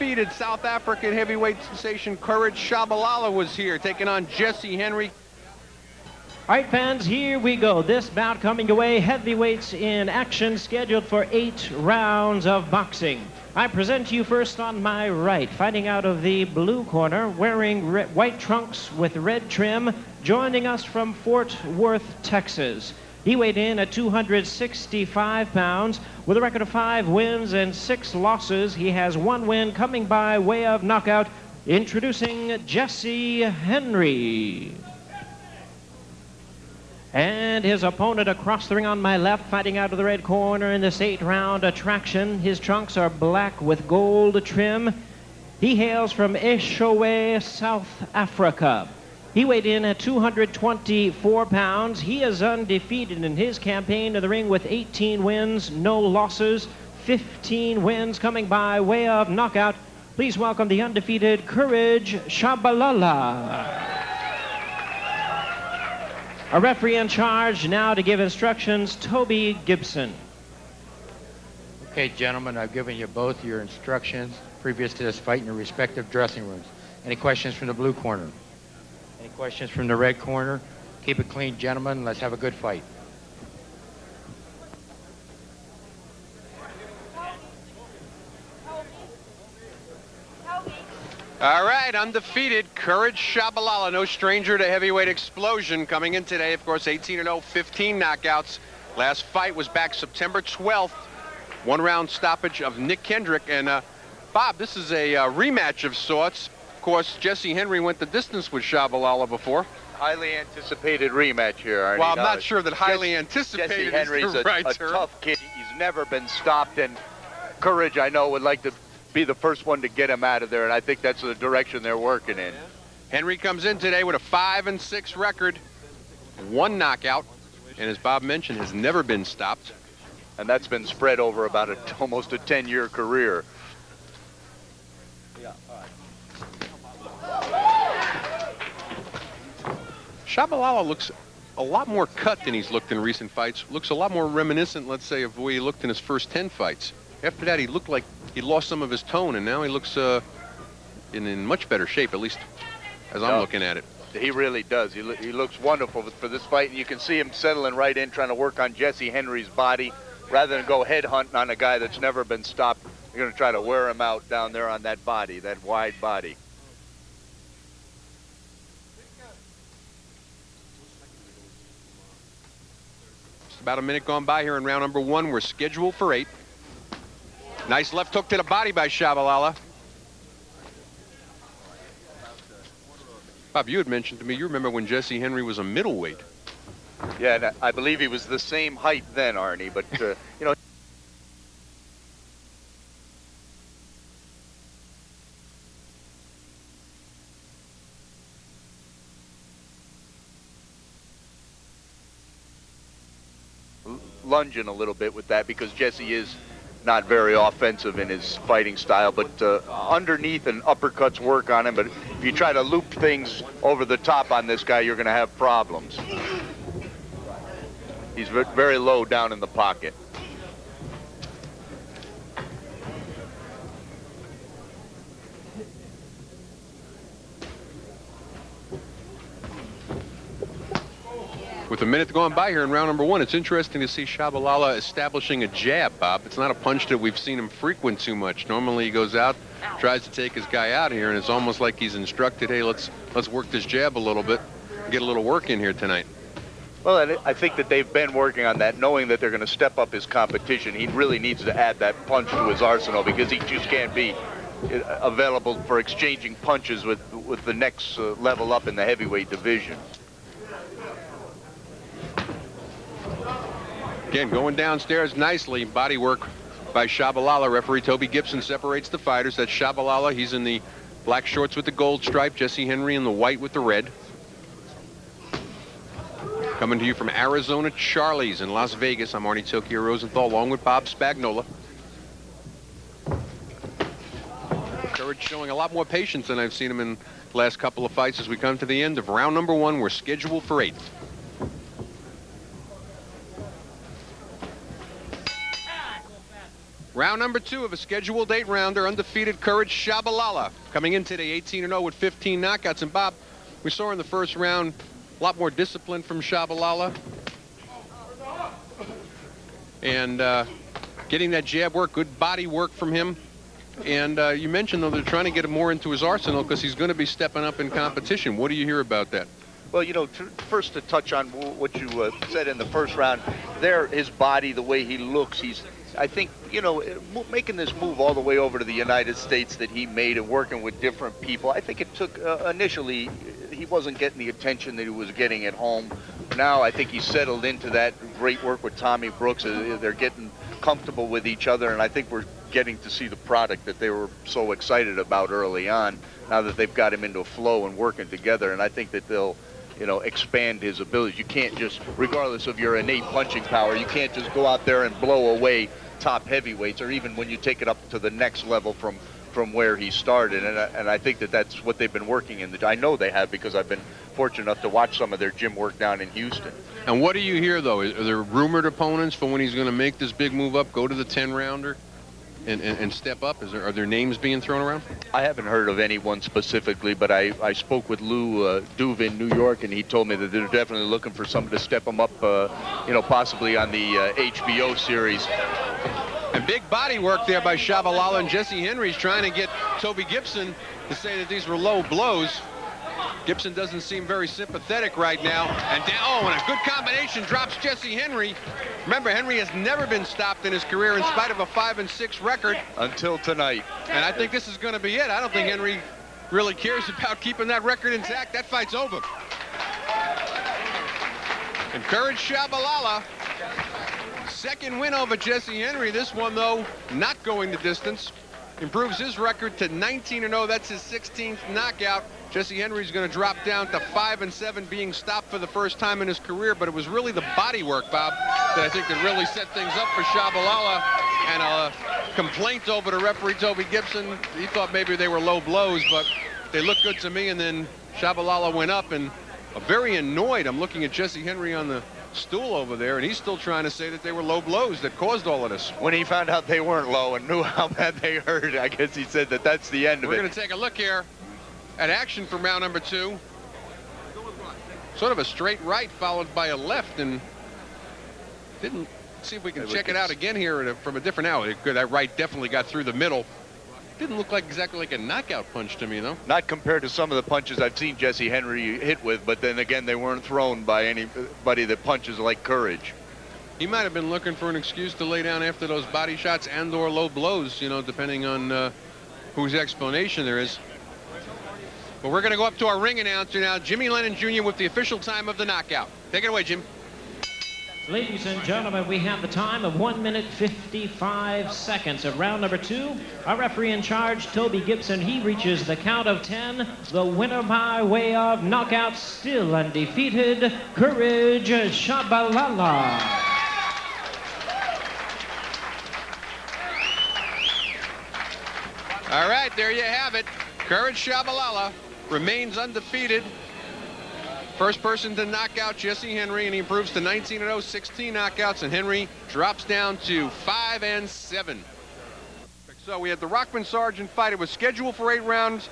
undefeated South African heavyweight sensation Courage Tshabalala was here, taking on Jesse Henry. All right, fans, here we go. This bout coming away, heavyweights in action, scheduled for 8 rounds of boxing. I present to you first on my right, fighting out of the blue corner, wearing white trunks with red trim, joining us from Fort Worth, Texas. He weighed in at 265 pounds with a record of 5 wins and 6 losses. He has 1 win coming by way of knockout. Introducing Jesse Henry. And his opponent across the ring on my left, fighting out of the red corner in this 8-round attraction. His trunks are black with gold trim. He hails from Eshowe, South Africa. He weighed in at 224 pounds. He is undefeated in his campaign to the ring with 18 wins, no losses, 15 wins coming by way of knockout. Please welcome the undefeated Courage Tshabalala. A referee in charge now to give instructions, Toby Gibson. Okay, gentlemen, I've given you both your instructions previous to this fight in your respective dressing rooms. Any questions from the blue corner? Any questions from the red corner? Keep it clean, gentlemen. Let's have a good fight. All right, undefeated Courage Tshabalala, no stranger to heavyweight explosion, coming in today, of course, 18-0, 15 knockouts. Last fight was back September 12th, 1-round stoppage of Nick Kendrick. And Bob, this is a rematch of sorts. Of course, Jesse Henry went the distance with Tshabalala before. Highly anticipated rematch here, Arnie. Well, I'm not sure that highly anticipated Jesse Henry's is the right a term. tough kid. He's never been stopped, and Courage, I know, would like to be the first one to get him out of there, and I think that's the direction they're working in. Henry comes in today with a 5-6 record, 1 knockout, and as Bob mentioned, has never been stopped. And that's been spread over about almost a 10-year career. Tshabalala looks a lot more cut than he's looked in recent fights. Looks a lot more reminiscent, let's say, of the way he looked in his first 10 fights. After that, he looked like he lost some of his tone, and now he looks in much better shape, at least as I'm looking at it. He really does. He looks wonderful for this fight, and you can see him settling right in, trying to work on Jesse Henry's body. Rather than go head hunting on a guy that's never been stopped, you're going to try to wear him out down there on that body, that wide body. Just about a minute gone by here in round number 1. We're scheduled for 8. Nice left hook to the body by Tshabalala. Bob, you had mentioned to me, you remember when Jesse Henry was a middleweight. Yeah, and I believe he was the same height then, Arnie, but, you know. Lunging a little bit with that because Jesse is not very offensive in his fighting style, but underneath and uppercuts work on him. But if you try to loop things over the top on this guy, you're going to have problems. He's very low down in the pocket. With a minute gone by here in round number 1, it's interesting to see Tshabalala establishing a jab, Bob. It's not a punch that we've seen him frequent too much. Normally he goes out, tries to take his guy out here, and it's almost like he's instructed, hey, let's work this jab a little bit, get a little work in here tonight. Well, I think that they've been working on that, knowing that they're going to step up his competition. He really needs to add that punch to his arsenal because he just can't be available for exchanging punches with the next level up in the heavyweight division. Again, going downstairs nicely. Body work by Tshabalala. Referee Toby Gibson separates the fighters. That's Tshabalala. He's in the black shorts with the gold stripe. Jesse Henry in the white with the red. Coming to you from Arizona Charlie's in Las Vegas. I'm Arnie Tokyo Rosenthal along with Bob Spagnola. Courage showing a lot more patience than I've seen him in the last couple of fights as we come to the end of round number 1. We're scheduled for 8. Round number 2 of a scheduled 8-rounder, undefeated Courage Tshabalala. Coming in today 18-0 with 15 knockouts. And Bob, we saw in the first round a lot more discipline from Tshabalala. And getting that jab work, good body work from him. And you mentioned, though, they're trying to get him more into his arsenal because he's going to be stepping up in competition. What do you hear about that? Well, you know, first to touch on what you said in the first round, his body, the way he looks, I think, you know, making this move all the way over to the United States that he made and working with different people, I think it took, initially, he wasn't getting the attention that he was getting at home. Now I think he's settled into that. Great work with Tommy Brooks. They're getting comfortable with each other, and I think we're getting to see the product that they were so excited about early on, now that they've got him into a flow and working together. And I think that they'll, you know, expand his abilities. You can't just, regardless of your innate punching power, you can't just go out there and blow away top heavyweights, or even when you take it up to the next level from where he started. And I think that that's what they've been working in. I know they have, because I've been fortunate enough to watch some of their gym work down in Houston. And what do you hear, though? Are there rumored opponents for when he's going to make this big move up, go to the 10-rounder? And step up? Are there names being thrown around? I haven't heard of anyone specifically, but I spoke with Lou Duve in New York, and he told me that they're definitely looking for somebody to step him up, you know, possibly on the HBO series. And big body work there by Tshabalala, and Jesse Henry's trying to get Toby Gibson to say that these were low blows. Gibson doesn't seem very sympathetic right now. And a good combination drops Jesse Henry. Remember, Henry has never been stopped in his career in spite of a 5-6 record. Until tonight. And I think this is going to be it. I don't think Henry really cares about keeping that record intact. That fight's over. And Courage Tshabalala, second win over Jesse Henry. This one, though, not going the distance. Improves his record to 19-0. That's his 16th knockout. Jesse Henry's going to drop down to 5-7, being stopped for the first time in his career. But it was really the body work, Bob, that I think that really set things up for Tshabalala. And a complaint over to referee Toby Gibson. He thought maybe they were low blows, but they looked good to me. And then Tshabalala went up, and very annoyed. I'm looking at Jesse Henry on the stool over there, and he's still trying to say that they were low blows that caused all of this. When he found out they weren't low and knew how bad they hurt, I guess he said that that's the end of it. We're going to take a look here at action from round number 2. Sort of a straight right followed by a left, and didn't see if we can check it out again here from a different angle. That right definitely got through the middle. Didn't look like exactly like a knockout punch to me, though. Not compared to some of the punches I've seen Jesse Henry hit with, but then again, they weren't thrown by anybody that punches like Courage. He might have been looking for an excuse to lay down after those body shots and or low blows, you know, depending on whose explanation there is. But we're going to go up to our ring announcer now, Jimmy Lennon Jr. with the official time of the knockout. Take it away, Jim. Ladies and gentlemen, we have the time of 1 minute 55 seconds of round number 2. Our referee in charge, Toby Gibson, he reaches the count of 10. The winner by way of knockout, still undefeated, Courage Tshabalala. All right, there you have it. Courage Tshabalala remains undefeated. First person to knock out Jesse Henry, and he improves to 19-0, 16 knockouts, and Henry drops down to 5-7. So we had the Rockman Sargent fight. It was scheduled for 8 rounds.